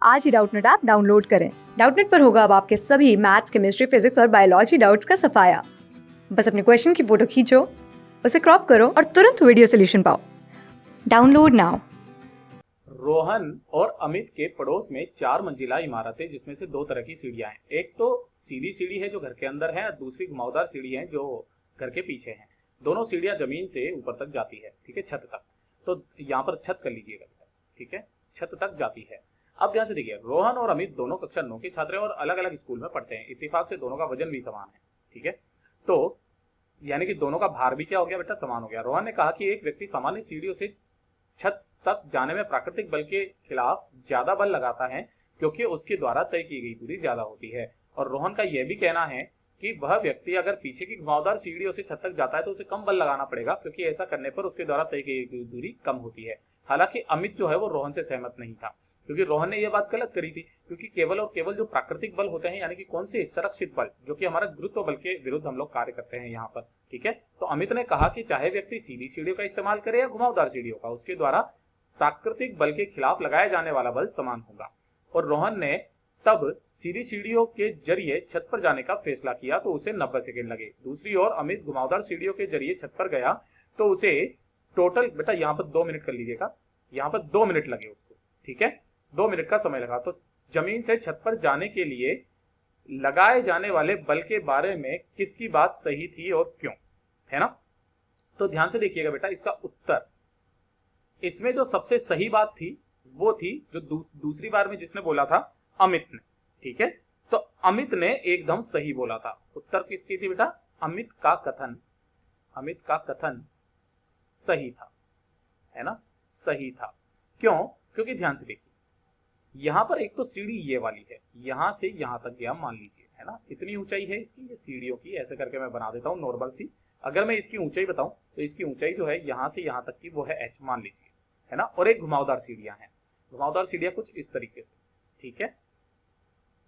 आज ही Doubtnut app download करें। Doubtnut पर होगा अब आपके सभी मैथ्स, केमिस्ट्री, फिजिक्स और बायोलॉजी डाउट्स का सफाया। बस अपने क्वेश्चन की फोटो खींचो, उसे क्रॉप करो और तुरंत वीडियो सोल्यूशन पाओ। Download now. रोहन और अमित के पड़ोस में 4 मंजिला इमारत है, जिसमें से 2 तरह की सीढ़ियां हैं। एक तो सीधी सीढ़ी है जो घर के अंदर है, और दूसरी घुमावदार सीढ़ी है जो घर के पीछे है। दोनों सीढ़ियां जमीन से ऊपर तक जाती है, ठीक है, छत तक। तो यहाँ पर छत कर लीजिएगा, ठीक है, छत तक जाती है। अब ध्यान से देखिए, रोहन और अमित दोनों कक्षा 9 के छात्र हैं और अलग अलग स्कूल में पढ़ते हैं। इत्तेफाक से दोनों का वजन भी समान है, ठीक है। तो यानी कि दोनों का भार भी क्या हो गया बेटा, समान हो गया। रोहन ने कहा कि एक व्यक्ति सामान्य सीढ़ियों से छत तक जाने में प्राकृतिक बल के खिलाफ ज्यादा बल लगाता है, क्योंकि उसके द्वारा तय की गई दूरी ज्यादा होती है। और रोहन का यह भी कहना है कि वह व्यक्ति अगर पीछे की घुमावदार सीढ़ियों से छत तक जाता है तो उसे कम बल लगाना पड़ेगा, क्योंकि ऐसा करने पर उसके द्वारा तय की गई दूरी कम होती है। हालांकि अमित जो है वो रोहन से सहमत नहीं था, क्योंकि रोहन ने यह बात गलत करी थी। क्योंकि केवल और केवल जो प्राकृतिक बल होते हैं, यानी कि कौन से संरक्षित बल, जो कि हमारा गुरुत्व बल के विरुद्ध हम लोग कार्य करते हैं यहाँ पर, ठीक है। तो अमित ने कहा कि चाहे व्यक्ति सीधी सीढ़ियों का इस्तेमाल करे या घुमावदार सीढ़ियों का, उसके द्वारा प्राकृतिक बल के खिलाफ लगाया जाने वाला बल समान होगा। और रोहन ने तब सीधी सीढ़ियों के जरिए छत पर जाने का फैसला किया तो उसे 90 सेकेंड लगे। दूसरी ओर अमित घुमावदार सीढ़ियों के जरिए छत पर गया तो उसे टोटल, बेटा यहाँ पर 2 मिनट कर लीजिएगा, यहाँ पर 2 मिनट लगे उसको, ठीक है, 2 मिनट का समय लगा। तो जमीन से छत पर जाने के लिए लगाए जाने वाले बल के बारे में किसकी बात सही थी और क्यों, है ना। तो ध्यान से देखिएगा बेटा, इसका उत्तर, इसमें जो सबसे सही बात थी वो थी जो दूसरी बार में जिसने बोला था, अमित ने, ठीक है। तो अमित ने एकदम सही बोला था। उत्तर किसकी थी बेटा, अमित का कथन, अमित का कथन सही था, है ना, सही था। क्यों? क्योंकि ध्यान से देखिए, यहां पर एक तो सीढ़ी ये वाली है, यहां से यहां तक गया, मान लीजिए, है ना, इतनी ऊंचाई है इसकी, ये सीढ़ियों की, ऐसे करके मैं बना देता हूं नॉर्मल सी। अगर मैं इसकी ऊंचाई बताऊं तो इसकी ऊंचाई जो है यहां से यहां तक की वो है h, मान लीजिए, है ना। और एक घुमावदार सीढ़ियां हैं, घुमावदार सीढ़ियां कुछ इस तरीके से, ठीक है।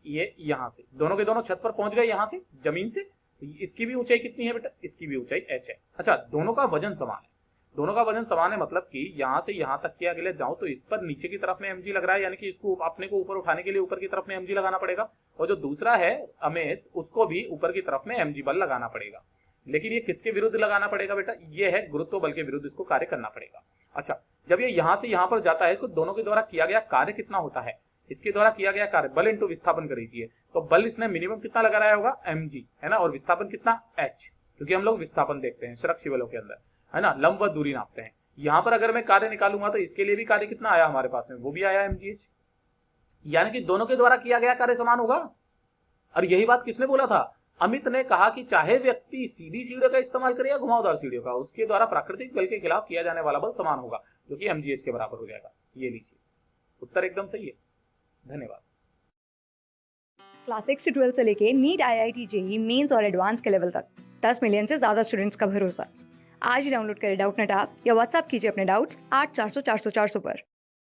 ये यहां से दोनों के दोनों छत पर पहुंच गए, यहां से जमीन से। इसकी भी ऊंचाई कितनी है बेटा, इसकी भी ऊंचाई h है। अच्छा, दोनों का वजन समान है, दोनों का वजन समान है, मतलब कि यहां से यहां तक के अगले जाऊं तो इस पर नीचे की तरफ में mg लग रहा है, यानी कि इसको अपने को ऊपर उठाने के लिए ऊपर की तरफ में mg लगाना पड़ेगा। और जो दूसरा है अमित, उसको भी ऊपर की तरफ में mg बल लगाना पड़ेगा। लेकिन ये किसके विरुद्ध लगाना पड़ेगा बेटा, ये है गुरुत्व बल के विरुद्ध इसको कार्य करना पड़ेगा। अच्छा, जब ये यहां से यहां पर जाता है तो दोनों के द्वारा किया गया कार्य कितना होता है, इसके द्वारा किया गया कार्य बल इंटू विस्थापन कर दीजिए, तो बल इसने मिनिमम कितना लगा रहा होगा, mg, है ना, और विस्थापन कितना, h, क्योंकि हम लोग विस्थापन देखते हैं संरक्षित बलों के अंदर, है ना, लंबवत दूरी नापते हैं। यहां पर अगर मैं कार्य निकालूंगा तो इसके लिए भी कार्य कितना आया हमारे पास में, वो भी आया mgh, यानी कि दोनों के द्वारा किया गया कार्य समान होगा। और यही बात किसने बोला था, अमित ने कहा कि चाहे व्यक्ति सीधी सीढ़ियों का इस्तेमाल करे या घुमावदार सीढ़ियों का, उसके द्वारा प्राकृतिक बल के खिलाफ किया जाने वाला बल समान होगा, जो कि mgh के बराबर हो जाएगा। ये लीजिए, उत्तर एकदम सही है। धन्यवाद। क्लास 6 से 12 से लेके नीट, IIT, JEE मेंस और एडवांस के लेवल तक 10 मिलियन से ज्यादा स्टूडेंट्स का भरोसा। आज ही डाउनलोड करें डाउटनेट ऐप या व्हाट्सएप कीजिए अपने डाउट्स 8400 400 400 पर।